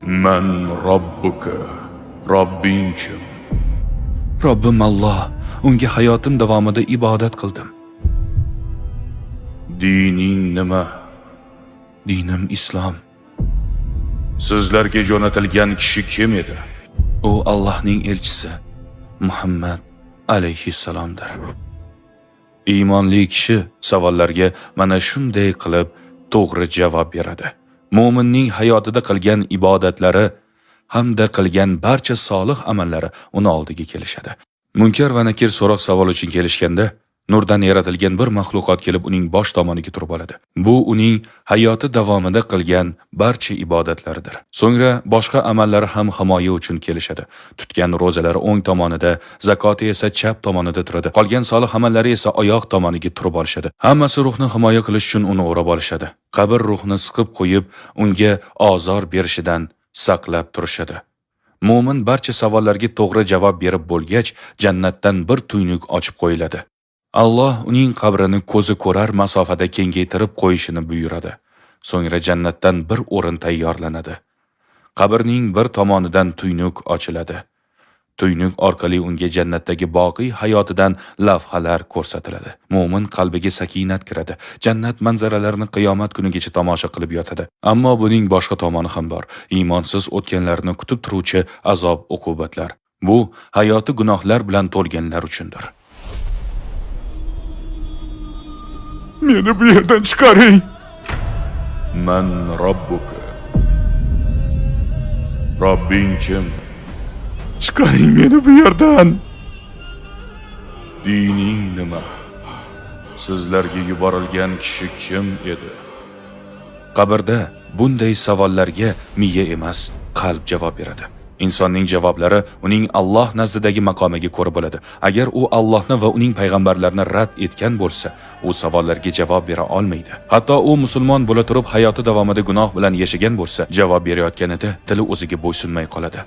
Man robbuka. Robbing kim? Robbim Alloh, unga hayotim davomida ibodat qildim. Dining nima? Dinim islom. Sizlarga jo'natilgan kishi kim edi? U Allohning elchisi Muhammad alayhissalomdir. Iymonli kishi savollarga mana shunday qilib to'g'ri javob beradi. Mo'minning hayotida qilgan ibodatlari hamda qilgan barcha solih amallari uni oldiga kelishadi. Munkar va nakir so'roq savol uchun kelishganda, nurdan yaratilgan bir maxluqot kelib uning bosh tomoniga turib oladi. Bu uning hayoti davomida qilgan barcha ibodatlaridir. So'ngra boshqa amallari ham himoya uchun kelishadi. Tutgan ro'zalari o'ng tomonida, zakoti esa chap tomonida turadi. Qolgan solih amallari esa oyoq tomoniga turib olishadi. Hammasi ruhni himoya qilish uchun uni o'rab olishadi. Qabr ruhni siqib qo'yib, unga ozor berishidan saqlab turishadi. Mo'min barcha savollarga to'g'ri javob berib bo'lgach, jannatdan bir tuynuk ochib qo'yiladi. Alloh uning qabrini ko'zi ko'rar masofada kengaytirib qo'yishini buyuradi. So'ngra jannatdan bir o'rin tayyorlanadi. Qabrning bir tomonidan tuynuk ochiladi. Tuynuk orqali unga jannatdagi boqiy hayotidan lavhalar ko'rsatiladi. Mo'min qalbiga sakinat kiradi. Jannat manzaralarini qiyomat kunigacha tomosha qilib yotadi. Ammo buning boshqa tomoni ham bor. Iymonsiz o'tganlarni kutib turuvchi azob uqubatlar. Bu hayoti gunohlar bilan to'lganlar uchundir. Meni bu yerdan chiqaring. Man robbuka. Robbing kim? Chiqaring meni bu yerdan. Dining nima? Sizlarga yuborilgan kishi kim edi? Qabrda bunday savollarga miya emas, qalb javob beradi. Insonning javoblari uning Alloh nazdidagi maqomiga ko'ra bo'ladi. Agar u Allohni va uning payg'ambarlarini rad etgan bo'lsa, u savollarga javob bera olmaydi. Hatto u musulmon bo'la turib hayoti davomida gunoh bilan yashagan bo'lsa, javob berayotganida tili o'ziga bo'ysunmay qoladi.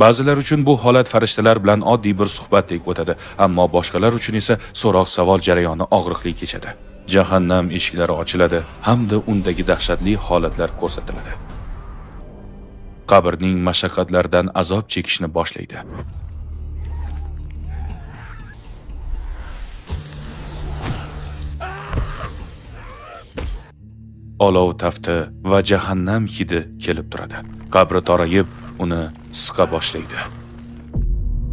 Ba'zilar uchun bu holat farishtalar bilan oddiy bir suhbatdek o'tadi, ammo boshqalar uchun esa so'roq savol jarayoni og'riqli kechadi. Jahannam eshiklari ochiladi hamda undagi dahshatli holatlar ko'rsatiladi. Qabrning mashaqqatlaridan azob chekishni boshlaydi. Olov tafti va jahannam hidi kelib turadi. Qabri torayib, uni siqa boshlaydi.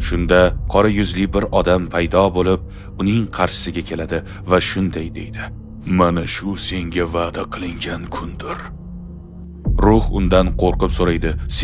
Shunda qora yuzli bir odam paydo bo'lib, uning qarshisiga keladi va shunday deydi: "Mana shu senga va'da qilingan kundir." Ruh undan qo'rqib so'raydi: